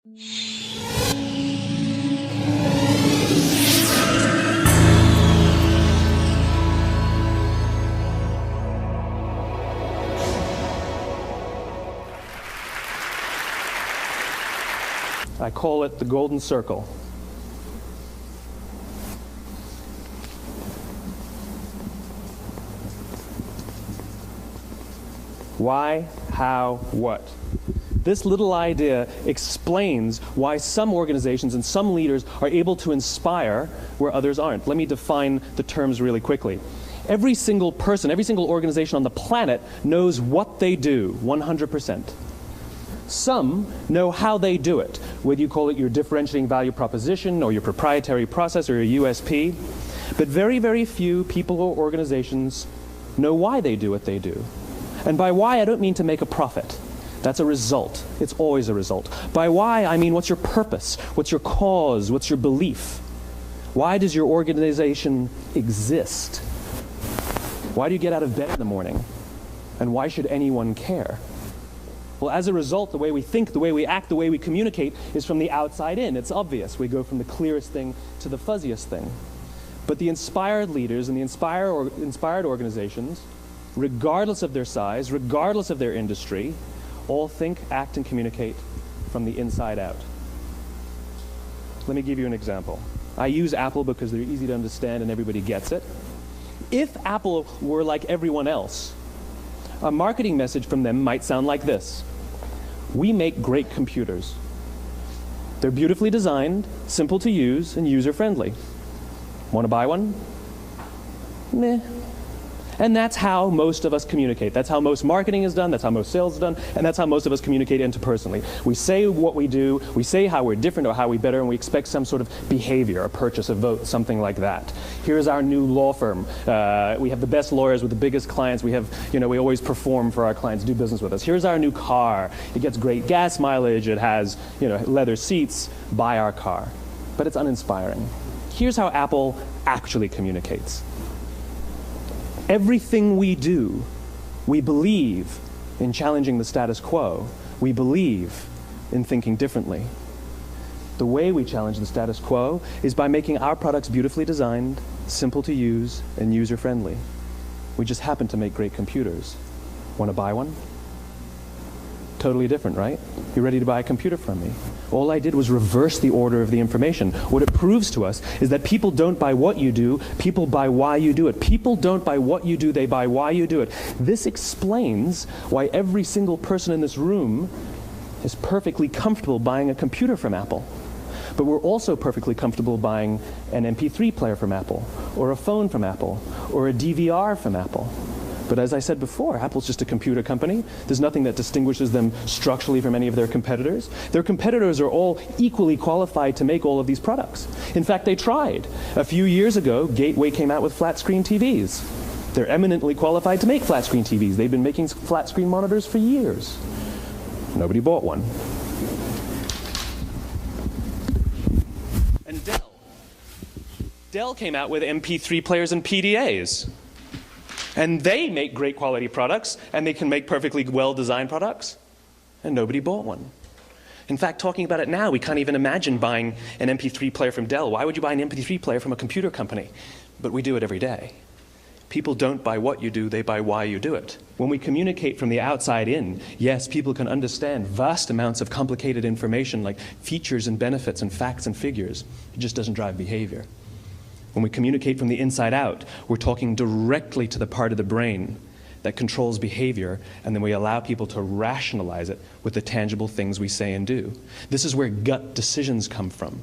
I call it the golden circle. Why, how, what? This little idea explains why some organizations and some leaders are able to inspire where others aren't. Let me define the terms really quickly. Every single person, every single organization on the planet knows what they do, 100%. Some know how they do it, whether you call it your differentiating value proposition or your proprietary process or your USP. But very, very few people or organizations know why they do what they do. And by why, I don't mean to make a profit. That's a result. It's always a result. By why, I mean what's your purpose? What's your cause? What's your belief? Why does your organization exist? Why do you get out of bed in the morning? And why should anyone care? Well, as a result, the way we think, the way we act, the way we communicate is from the outside in. It's obvious. We go from the clearest thing to the fuzziest thing. But the inspired leaders and the inspired organizations, regardless of their size, regardless of their industry, all think, act, and communicate from the inside out. Let me give you an example. I use Apple because they're easy to understand and everybody gets it. If Apple were like everyone else, a marketing message from them might sound like this. We make great computers. They're beautifully designed, simple to use, and user-friendly. Want to buy one? Meh. And that's how most of us communicate. That's how most marketing is done, that's how most sales is done, and that's how most of us communicate interpersonally. We say what we do, we say how we're different or how we're better, and we expect some sort of behavior, a purchase, a vote, something like that. Here's our new law firm. We have the best lawyers with the biggest clients. We have, we always perform for our clients, do business with us. Here's our new car. It gets great gas mileage. It has, leather seats. Buy our car. But it's uninspiring. Here's how Apple actually communicates. Everything we do, we believe in challenging the status quo. We believe in thinking differently. The way we challenge the status quo is by making our products beautifully designed, simple to use, and user-friendly. We just happen to make great computers. Want to buy one? Totally different, right? You ready to buy a computer from me? All I did was reverse the order of the information. What it proves to us is that people don't buy what you do, people buy why you do it. People don't buy what you do, they buy why you do it. This explains why every single person in this room is perfectly comfortable buying a computer from Apple. But we're also perfectly comfortable buying an MP3 player from Apple, or a phone from Apple, or a DVR from Apple. But as I said before, Apple's just a computer company. There's nothing that distinguishes them structurally from any of their competitors. Their competitors are all equally qualified to make all of these products. In fact, they tried. A few years ago, Gateway came out with flat-screen TVs. They're eminently qualified to make flat-screen TVs. They've been making flat-screen monitors for years. Nobody bought one. And Dell came out with MP3 players and PDAs. And they make great quality products, and they can make perfectly well-designed products, and nobody bought one. In fact, talking about it now, we can't even imagine buying an MP3 player from Dell. Why would you buy an MP3 player from a computer company? But we do it every day. People don't buy what you do, they buy why you do it. When we communicate from the outside in, yes, people can understand vast amounts of complicated information like features and benefits and facts and figures. It just doesn't drive behavior. When we communicate from the inside out, we're talking directly to the part of the brain that controls behavior, and then we allow people to rationalize it with the tangible things we say and do. This is where gut decisions come from.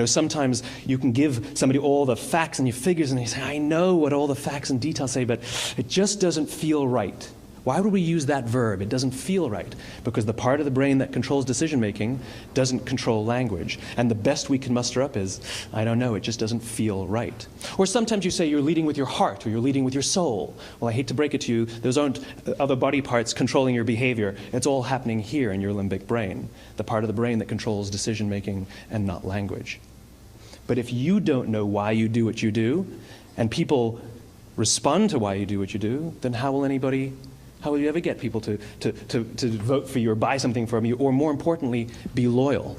Sometimes you can give somebody all the facts and your figures, and they say, I know what all the facts and details say, but it just doesn't feel right. Why would we use that verb? It doesn't feel right. Because the part of the brain that controls decision-making doesn't control language. And the best we can muster up is, I don't know, it just doesn't feel right. Or sometimes you say you're leading with your heart, or you're leading with your soul. Well, I hate to break it to you, those aren't other body parts controlling your behavior. It's all happening here in your limbic brain, the part of the brain that controls decision-making and not language. But if you don't know why you do what you do, and people respond to why you do what you do, then how will anybody How will you ever get people to vote for you or buy something from you, or more importantly, be loyal?